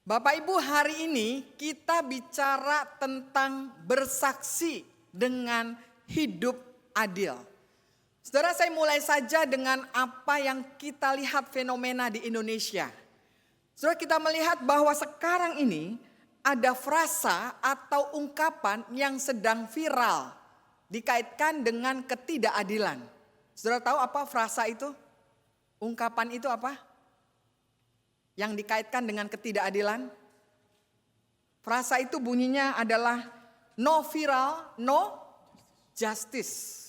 Bapak Ibu, hari ini kita bicara tentang bersaksi dengan hidup adil. Saudara, saya mulai saja dengan apa yang kita lihat fenomena di Indonesia. Saudara, kita melihat bahwa sekarang ini ada frasa atau ungkapan yang sedang viral dikaitkan dengan ketidakadilan. Saudara tahu apa frasa itu? Ungkapan itu apa? Yang dikaitkan dengan ketidakadilan. Frasa itu bunyinya adalah no viral, no justice.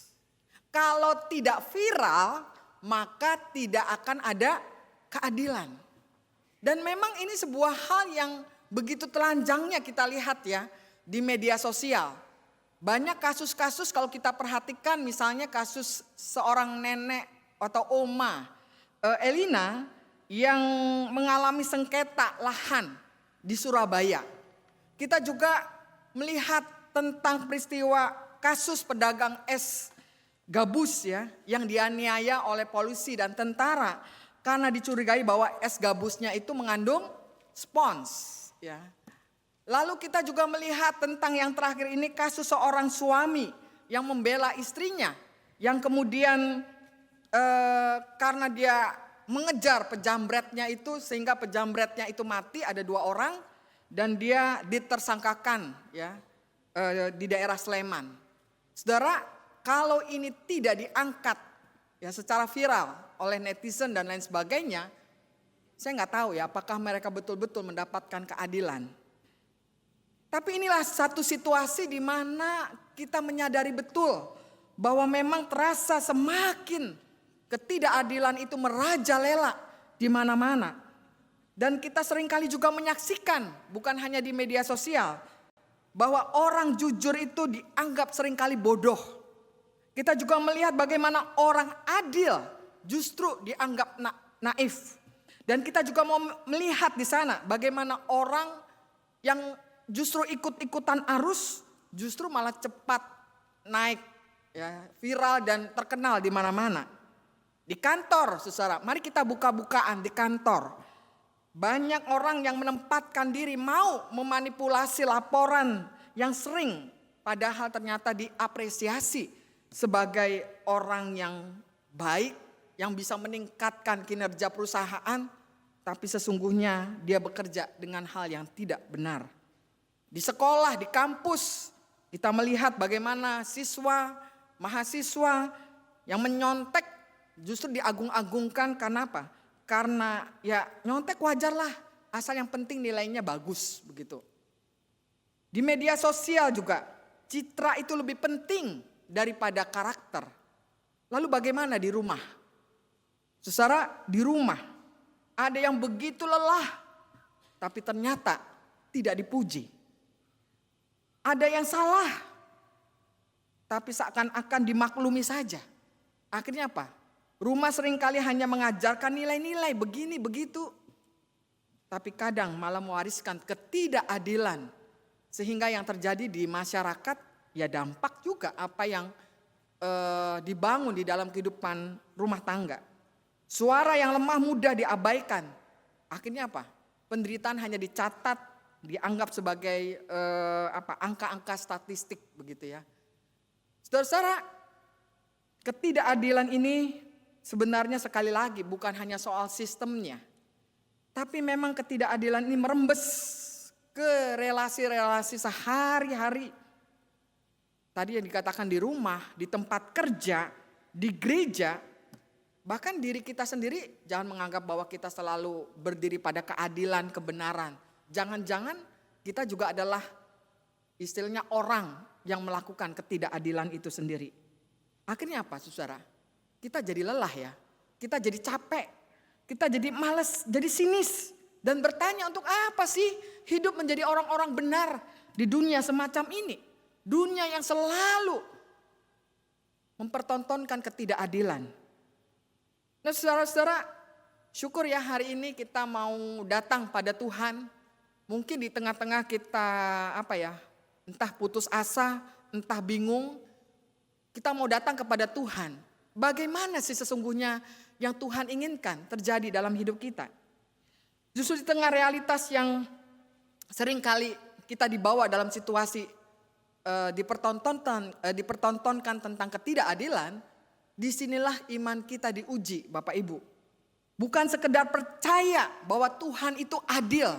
Kalau tidak viral, maka tidak akan ada keadilan. Dan memang ini sebuah hal yang begitu telanjangnya kita lihat ya di media sosial. Banyak kasus-kasus kalau kita perhatikan, misalnya kasus seorang nenek atau oma Elina yang mengalami sengketa lahan di Surabaya. Kita juga melihat tentang peristiwa kasus pedagang es gabus ya, yang dianiaya oleh polisi dan tentara karena dicurigai bahwa es gabusnya itu mengandung spons ya. Lalu kita juga melihat tentang yang terakhir ini, kasus seorang suami yang membela istrinya yang kemudian karena dia mengejar pejamretnya itu sehingga pejamretnya itu mati, ada 2 orang dan dia ditersangkakan ya di daerah Sleman. Saudara, kalau ini tidak diangkat ya secara viral oleh netizen dan lain sebagainya, saya nggak tahu ya apakah mereka betul-betul mendapatkan keadilan. Tapi inilah satu situasi di mana kita menyadari betul bahwa memang terasa semakin ketidakadilan itu merajalela di mana-mana. Dan kita seringkali juga menyaksikan, bukan hanya di media sosial, bahwa orang jujur itu dianggap seringkali bodoh. Kita juga melihat bagaimana orang adil justru dianggap naif. Dan kita juga mau melihat di sana bagaimana orang yang justru ikut-ikutan arus justru malah cepat naik ya, viral dan terkenal di mana-mana. Di kantor, saudara, mari kita buka-bukaan di kantor. Banyak orang yang menempatkan diri mau memanipulasi laporan yang sering padahal ternyata diapresiasi sebagai orang yang baik, yang bisa meningkatkan kinerja perusahaan, tapi sesungguhnya dia bekerja dengan hal yang tidak benar. Di sekolah, di kampus, kita melihat bagaimana siswa, mahasiswa yang menyontek justru diagung-agungkan. Karena apa? Karena ya nyontek wajarlah, asal yang penting nilainya bagus begitu. Di media sosial juga citra itu lebih penting daripada karakter. Lalu bagaimana di rumah? Saudara, di rumah ada yang begitu lelah tapi ternyata tidak dipuji. Ada yang salah tapi seakan-akan dimaklumi saja. Akhirnya apa? Rumah seringkali hanya mengajarkan nilai-nilai begini begitu. Tapi kadang malah mewariskan ketidakadilan. Sehingga yang terjadi di masyarakat ya dampak juga apa yang dibangun di dalam kehidupan rumah tangga. Suara yang lemah mudah diabaikan. Akhirnya apa? Penderitaan hanya dicatat, dianggap sebagai angka-angka statistik begitu ya. Saudara-saudara, ketidakadilan ini sebenarnya sekali lagi bukan hanya soal sistemnya. Tapi memang ketidakadilan ini merembes ke relasi-relasi sehari-hari. Tadi yang dikatakan di rumah, di tempat kerja, di gereja, bahkan diri kita sendiri jangan menganggap bahwa kita selalu berdiri pada keadilan, kebenaran. Jangan-jangan kita juga adalah istilahnya orang yang melakukan ketidakadilan itu sendiri. Akhirnya apa, saudara? Kita jadi lelah ya, kita jadi capek, kita jadi malas, jadi sinis. Dan bertanya untuk apa sih hidup menjadi orang-orang benar di dunia semacam ini. Dunia yang selalu mempertontonkan ketidakadilan. Nah saudara-saudara, syukur ya hari ini kita mau datang pada Tuhan. Mungkin di tengah-tengah kita entah putus asa, entah bingung. Kita mau datang kepada Tuhan. Bagaimana sih sesungguhnya yang Tuhan inginkan terjadi dalam hidup kita? Justru di tengah realitas yang seringkali kita dibawa dalam situasi dipertontonkan tentang ketidakadilan, disinilah iman kita diuji, Bapak Ibu. Bukan sekedar percaya bahwa Tuhan itu adil,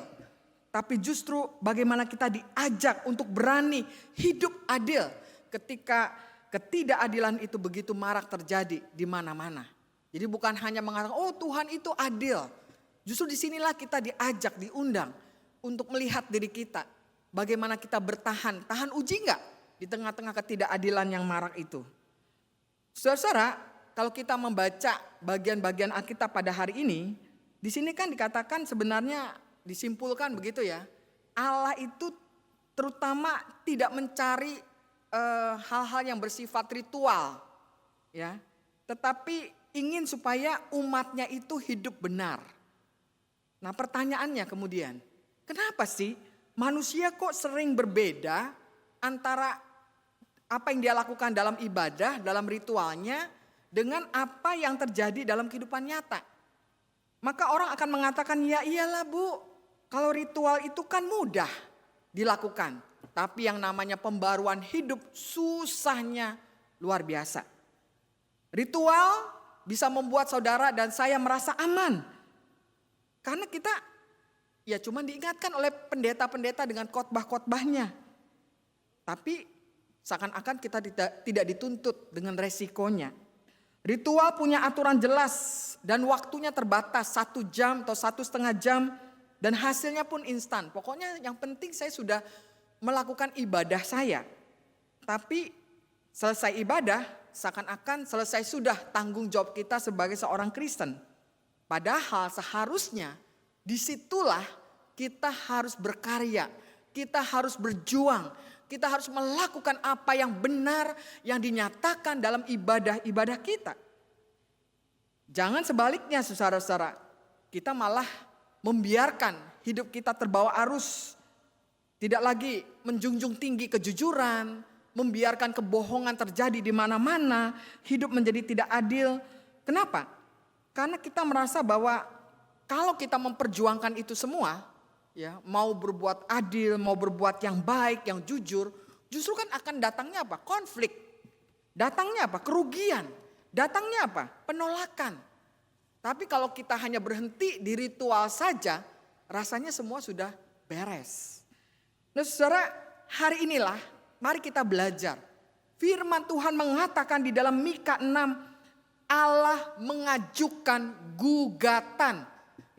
tapi justru bagaimana kita diajak untuk berani hidup adil ketika ketidakadilan itu begitu marak terjadi di mana-mana. Jadi bukan hanya mengatakan, oh Tuhan itu adil. Justru disinilah kita diajak, diundang untuk melihat diri kita. Bagaimana kita bertahan, tahan uji enggak di tengah-tengah ketidakadilan yang marak itu. Saudara-saudara, kalau kita membaca bagian-bagian Alkitab pada hari ini, di sini kan dikatakan sebenarnya disimpulkan begitu ya. Allah itu terutama tidak mencari hal-hal yang bersifat ritual, ya, tetapi ingin supaya umatnya itu hidup benar. Nah pertanyaannya kemudian, kenapa sih manusia kok sering berbeda antara apa yang dia lakukan dalam ibadah, dalam ritualnya, dengan apa yang terjadi dalam kehidupan nyata? Maka orang akan mengatakan, ya iyalah Bu, kalau ritual itu kan mudah dilakukan. Tapi yang namanya pembaruan hidup susahnya luar biasa. Ritual bisa membuat saudara dan saya merasa aman. Karena kita ya cuma diingatkan oleh pendeta-pendeta dengan khotbah-khotbahnya. Tapi seakan-akan kita tidak dituntut dengan resikonya. Ritual punya aturan jelas dan waktunya terbatas 1 jam atau 1,5 jam. Dan hasilnya pun instan. Pokoknya yang penting saya sudah melakukan ibadah saya. Tapi selesai ibadah seakan-akan selesai sudah tanggung jawab kita sebagai seorang Kristen. Padahal seharusnya disitulah kita harus berkarya. Kita harus berjuang. Kita harus melakukan apa yang benar yang dinyatakan dalam ibadah-ibadah kita. Jangan sebaliknya saudara-saudara. Kita malah membiarkan hidup kita terbawa arus. Tidak lagi menjunjung tinggi kejujuran, membiarkan kebohongan terjadi di mana-mana, hidup menjadi tidak adil. Kenapa? Karena kita merasa bahwa kalau kita memperjuangkan itu semua, ya, mau berbuat adil, mau berbuat yang baik, yang jujur, justru kan akan datangnya apa? Konflik. Datangnya apa? Kerugian. Datangnya apa? Penolakan. Tapi kalau kita hanya berhenti di ritual saja, rasanya semua sudah beres. Nah saudara, hari inilah mari kita belajar. Firman Tuhan mengatakan di dalam Mika 6, Allah mengajukan gugatan.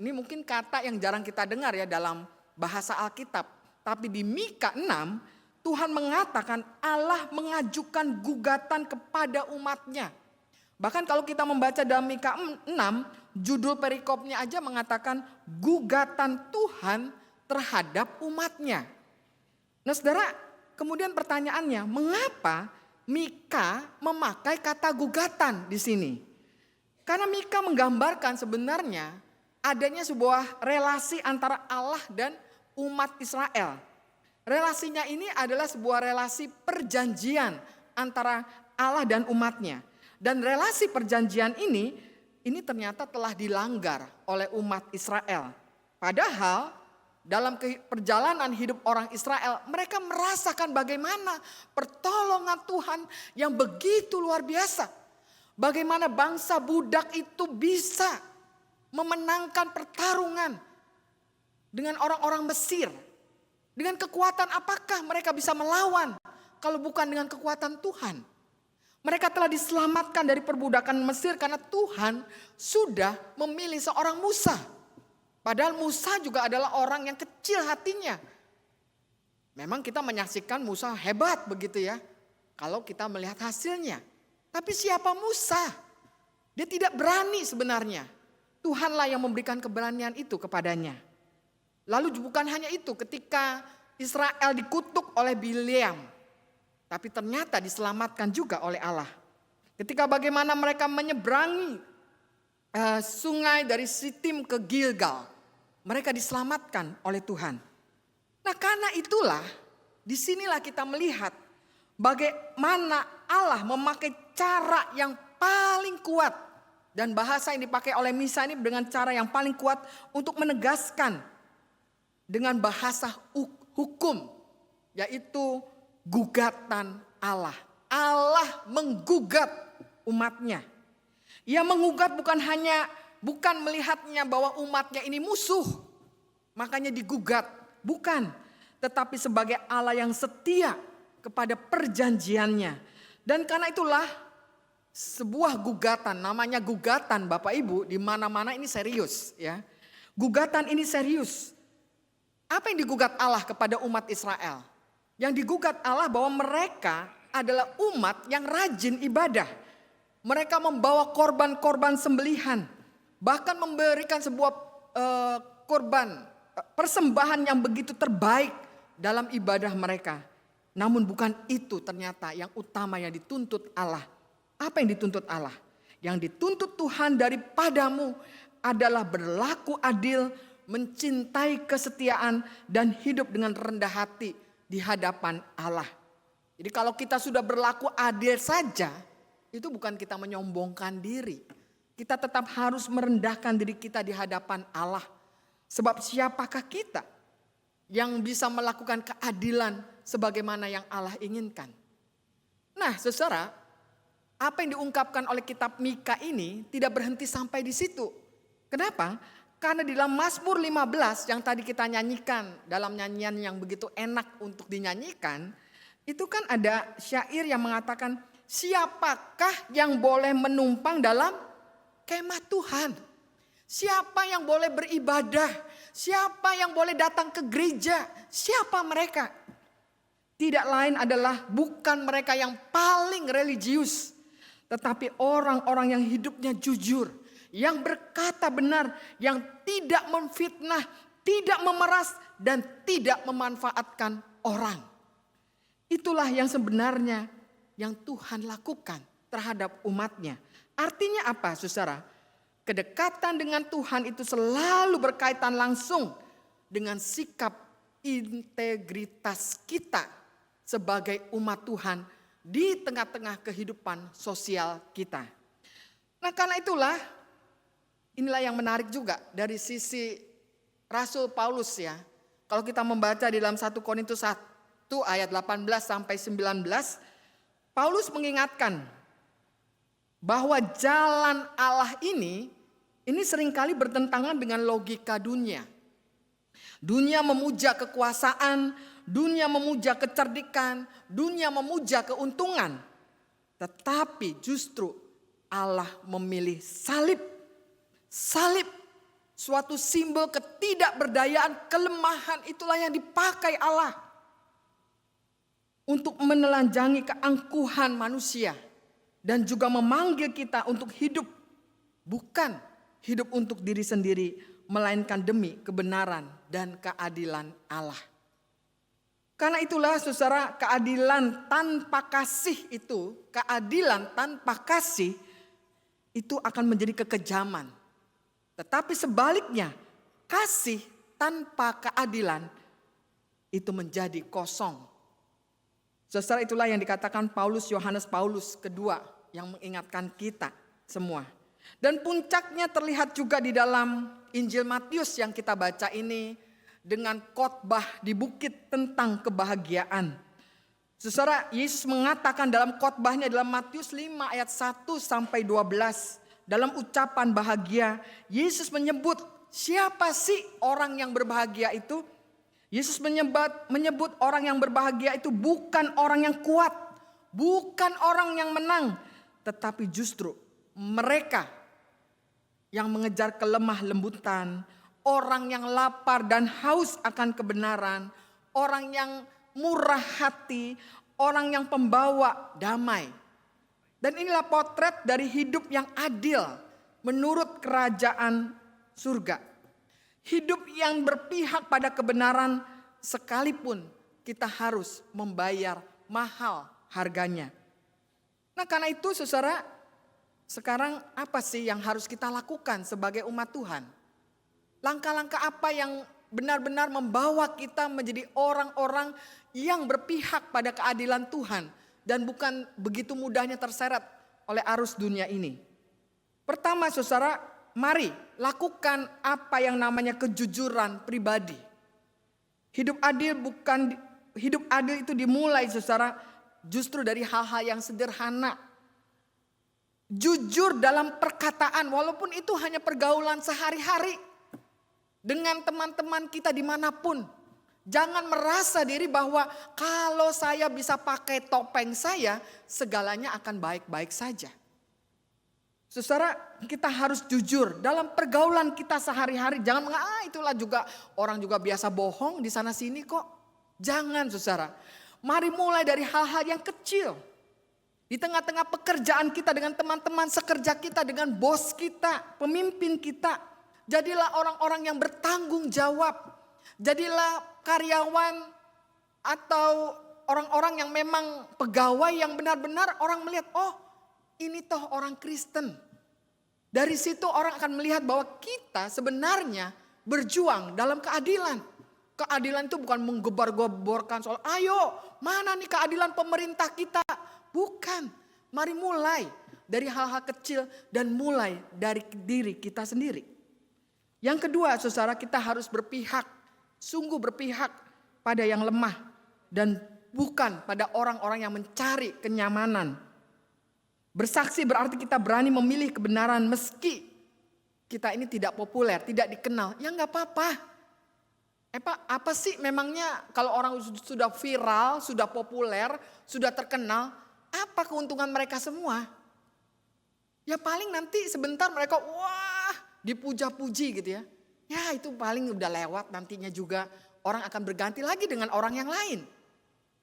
Ini mungkin kata yang jarang kita dengar ya dalam bahasa Alkitab. Tapi di Mika 6, Tuhan mengatakan Allah mengajukan gugatan kepada umatnya. Bahkan kalau kita membaca dalam Mika 6, judul perikopnya aja mengatakan gugatan Tuhan terhadap umatnya. Nah saudara, kemudian pertanyaannya, mengapa Mika memakai kata gugatan di sini? Karena Mika menggambarkan sebenarnya adanya sebuah relasi antara Allah dan umat Israel. Relasinya ini adalah sebuah relasi perjanjian antara Allah dan umatnya. Dan relasi perjanjian ini ternyata telah dilanggar oleh umat Israel. Padahal dalam perjalanan hidup orang Israel, mereka merasakan bagaimana pertolongan Tuhan yang begitu luar biasa. Bagaimana bangsa budak itu bisa memenangkan pertarungan dengan orang-orang Mesir. Dengan kekuatan apakah mereka bisa melawan kalau bukan dengan kekuatan Tuhan? Mereka telah diselamatkan dari perbudakan Mesir karena Tuhan sudah memilih seorang Musa. Padahal Musa juga adalah orang yang kecil hatinya. Memang kita menyaksikan Musa hebat begitu ya. Kalau kita melihat hasilnya. Tapi siapa Musa? Dia tidak berani sebenarnya. Tuhanlah yang memberikan keberanian itu kepadanya. Lalu bukan hanya itu, ketika Israel dikutuk oleh Bileam. Tapi ternyata diselamatkan juga oleh Allah. Ketika bagaimana mereka menyeberangi sungai dari Sitim ke Gilgal. Mereka diselamatkan oleh Tuhan. Nah karena itulah disinilah kita melihat bagaimana Allah memakai cara yang paling kuat. Dan bahasa yang dipakai oleh Misa ini dengan cara yang paling kuat untuk menegaskan dengan bahasa hukum, yaitu gugatan Allah. Allah menggugat umatnya. Ia menggugat bukan melihatnya bahwa umatnya ini musuh, makanya digugat. Bukan, tetapi sebagai Allah yang setia kepada perjanjiannya. Dan karena itulah sebuah gugatan, namanya gugatan Bapak Ibu, di mana-mana ini serius ya. Gugatan ini serius. Apa yang digugat Allah kepada umat Israel? Yang digugat Allah bahwa mereka adalah umat yang rajin ibadah. Mereka membawa korban-korban sembelihan, bahkan memberikan sebuah korban persembahan yang begitu terbaik dalam ibadah mereka. Namun bukan itu ternyata yang utama yang dituntut Allah. Apa yang dituntut Allah? Yang dituntut Tuhan daripadamu adalah berlaku adil, mencintai kesetiaan, dan hidup dengan rendah hati di hadapan Allah. Jadi kalau kita sudah berlaku adil saja, itu bukan kita menyombongkan diri. Kita tetap harus merendahkan diri kita di hadapan Allah. Sebab siapakah kita yang bisa melakukan keadilan sebagaimana yang Allah inginkan? Nah, saudara, apa yang diungkapkan oleh kitab Mika ini tidak berhenti sampai di situ. Kenapa? Karena di dalam Mazmur 15 yang tadi kita nyanyikan, dalam nyanyian yang begitu enak untuk dinyanyikan, itu kan ada syair yang mengatakan, siapakah yang boleh menumpang dalam kemah Tuhan? Siapa yang boleh beribadah? Siapa yang boleh datang ke gereja? Siapa mereka? Tidak lain adalah bukan mereka yang paling religius, tetapi orang-orang yang hidupnya jujur, yang berkata benar, yang tidak memfitnah, tidak memeras, dan tidak memanfaatkan orang. Itulah yang sebenarnya yang Tuhan lakukan terhadap umatnya. Artinya apa, saudara? Kedekatan dengan Tuhan itu selalu berkaitan langsung dengan sikap integritas kita sebagai umat Tuhan di tengah-tengah kehidupan sosial kita. Nah, karena inilah yang menarik juga dari sisi Rasul Paulus ya. Kalau kita membaca di dalam 1 Korintus 1 ayat 18 sampai 19, Paulus mengingatkan bahwa jalan Allah ini seringkali bertentangan dengan logika dunia. Dunia memuja kekuasaan, dunia memuja kecerdikan, dunia memuja keuntungan. Tetapi justru Allah memilih salib. Salib, suatu simbol ketidakberdayaan, kelemahan, itulah yang dipakai Allah untuk menelanjangi keangkuhan manusia. Dan juga memanggil kita untuk hidup, bukan hidup untuk diri sendiri, melainkan demi kebenaran dan keadilan Allah. Karena itulah saudara, keadilan tanpa kasih itu akan menjadi kekejaman. Tetapi sebaliknya, kasih tanpa keadilan itu menjadi kosong. Saudara, itulah yang dikatakan Yohanes Paulus kedua yang mengingatkan kita semua. Dan puncaknya terlihat juga di dalam Injil Matius yang kita baca ini dengan khotbah di bukit tentang kebahagiaan. Saudara, Yesus mengatakan dalam khotbahnya dalam Matius 5 ayat 1 sampai 12. Dalam ucapan bahagia, Yesus menyebut siapa sih orang yang berbahagia itu? Yesus menyebut orang yang berbahagia itu bukan orang yang kuat, bukan orang yang menang, tetapi justru mereka yang mengejar kelemah lembutan, orang yang lapar dan haus akan kebenaran, orang yang murah hati, orang yang pembawa damai. Dan inilah potret dari hidup yang adil menurut kerajaan surga. Hidup yang berpihak pada kebenaran sekalipun kita harus membayar mahal harganya. Nah, karena itu saudara, sekarang apa sih yang harus kita lakukan sebagai umat Tuhan? Langkah-langkah apa yang benar-benar membawa kita menjadi orang-orang yang berpihak pada keadilan Tuhan dan bukan begitu mudahnya terseret oleh arus dunia ini? Pertama saudara, mari lakukan apa yang namanya kejujuran pribadi. Hidup adil itu dimulai saudara justru dari hal-hal yang sederhana. Jujur dalam perkataan walaupun itu hanya pergaulan sehari-hari. Dengan teman-teman kita dimanapun. Jangan merasa diri bahwa kalau saya bisa pakai topeng saya, segalanya akan baik-baik saja. Saudara, kita harus jujur dalam pergaulan kita sehari-hari. Jangan itulah juga orang juga biasa bohong di sana sini kok. Jangan saudara. Mari mulai dari hal-hal yang kecil. Di tengah-tengah pekerjaan kita dengan teman-teman sekerja kita, dengan bos kita, pemimpin kita. Jadilah orang-orang yang bertanggung jawab. Jadilah karyawan atau orang-orang yang memang pegawai yang benar-benar orang melihat, oh ini toh orang Kristen. Dari situ orang akan melihat bahwa kita sebenarnya berjuang dalam keadilan. Keadilan itu bukan menggebar-geborkan soal, ayo mana nih keadilan pemerintah kita. Bukan, mari mulai dari hal-hal kecil dan mulai dari diri kita sendiri. Yang kedua saudara, kita harus berpihak, sungguh berpihak pada yang lemah dan bukan pada orang-orang yang mencari kenyamanan. Bersaksi berarti kita berani memilih kebenaran meski kita ini tidak populer, tidak dikenal. Ya nggak apa-apa. Apa sih memangnya kalau orang sudah viral, sudah populer, sudah terkenal, apa keuntungan mereka semua? Ya paling nanti sebentar mereka wah dipuja-puji gitu ya. Ya itu paling udah lewat, nantinya juga orang akan berganti lagi dengan orang yang lain.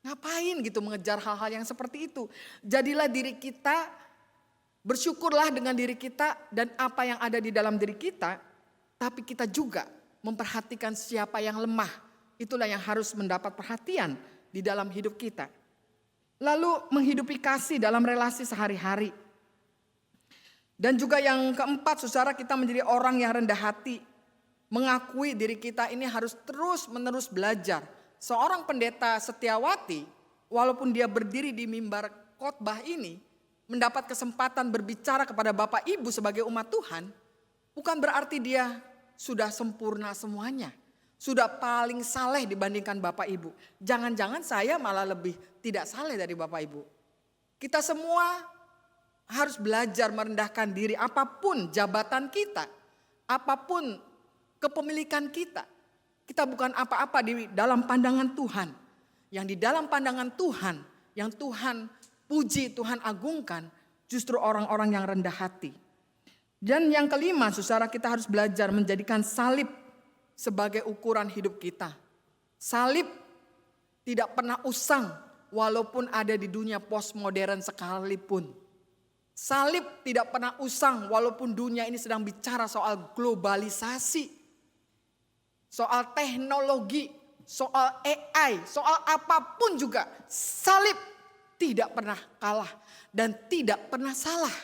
Ngapain gitu mengejar hal-hal yang seperti itu. Jadilah diri kita, bersyukurlah dengan diri kita dan apa yang ada di dalam diri kita. Tapi kita juga memperhatikan siapa yang lemah. Itulah yang harus mendapat perhatian di dalam hidup kita. Lalu menghidupi kasih dalam relasi sehari-hari. Dan juga yang keempat saudara, kita menjadi orang yang rendah hati. Mengakui diri kita ini harus terus-menerus belajar. Seorang pendeta setiawati, walaupun dia berdiri di mimbar khotbah ini, mendapat kesempatan berbicara kepada Bapak Ibu sebagai umat Tuhan, bukan berarti dia sudah sempurna semuanya. Sudah paling saleh dibandingkan Bapak Ibu. Jangan-jangan saya malah lebih tidak saleh dari Bapak Ibu. Kita semua harus belajar merendahkan diri apapun jabatan kita, apapun kepemilikan kita. Kita bukan apa-apa di dalam pandangan Tuhan. Yang di dalam pandangan Tuhan, yang Tuhan puji, Tuhan agungkan, justru orang-orang yang rendah hati. Dan yang kelima, saudara, kita harus belajar menjadikan salib sebagai ukuran hidup kita. Salib tidak pernah usang walaupun ada di dunia postmodern sekalipun. Salib tidak pernah usang walaupun dunia ini sedang bicara soal globalisasi, soal teknologi, soal AI, soal apapun juga. Salib tidak pernah kalah dan tidak pernah salah.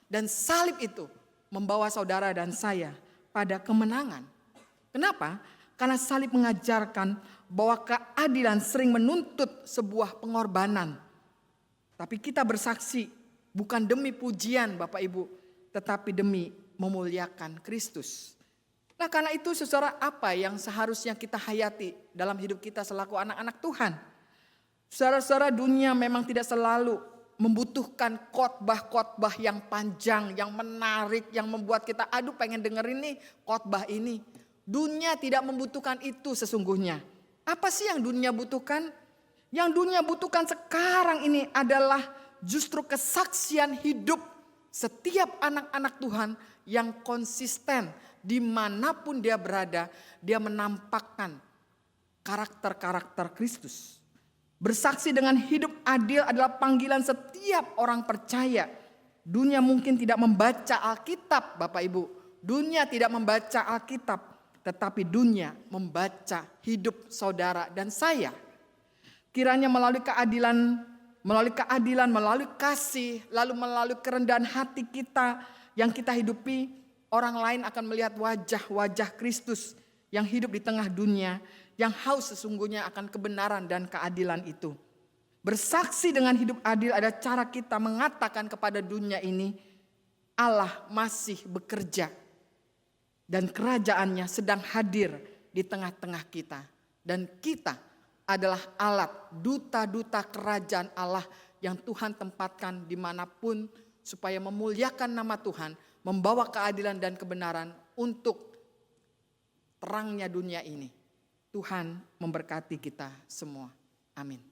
Dan salib itu membawa saudara dan saya pada kemenangan. Kenapa? Karena salib mengajarkan bahwa keadilan sering menuntut sebuah pengorbanan. Tapi kita bersaksi bukan demi pujian Bapak Ibu, tetapi demi memuliakan Kristus. Nah karena itu saudara, apa yang seharusnya kita hayati dalam hidup kita selaku anak-anak Tuhan? Saudara-saudara, dunia memang tidak selalu membutuhkan khotbah-khotbah yang panjang, yang menarik, yang membuat kita aduh pengen dengerin nih khotbah ini. Dunia tidak membutuhkan itu sesungguhnya. Apa sih yang dunia butuhkan? Yang dunia butuhkan sekarang ini adalah justru kesaksian hidup setiap anak-anak Tuhan yang konsisten dimanapun dia berada, dia menampakkan karakter-karakter Kristus. Bersaksi dengan hidup adil adalah panggilan setiap orang percaya. Dunia mungkin tidak membaca Alkitab, Bapak Ibu. Dunia tidak membaca Alkitab, tetapi dunia membaca hidup saudara dan saya. Kiranya melalui keadilan, melalui kasih, lalu melalui kerendahan hati kita yang kita hidupi, orang lain akan melihat wajah-wajah Kristus yang hidup di tengah dunia, yang haus sesungguhnya akan kebenaran dan keadilan itu. Bersaksi dengan hidup adil ada cara kita mengatakan kepada dunia ini, Allah masih bekerja dan kerajaannya sedang hadir di tengah-tengah kita. Dan kita adalah alat duta-duta kerajaan Allah yang Tuhan tempatkan dimanapun supaya memuliakan nama Tuhan, membawa keadilan dan kebenaran untuk terangnya dunia ini. Tuhan memberkati kita semua. Amin.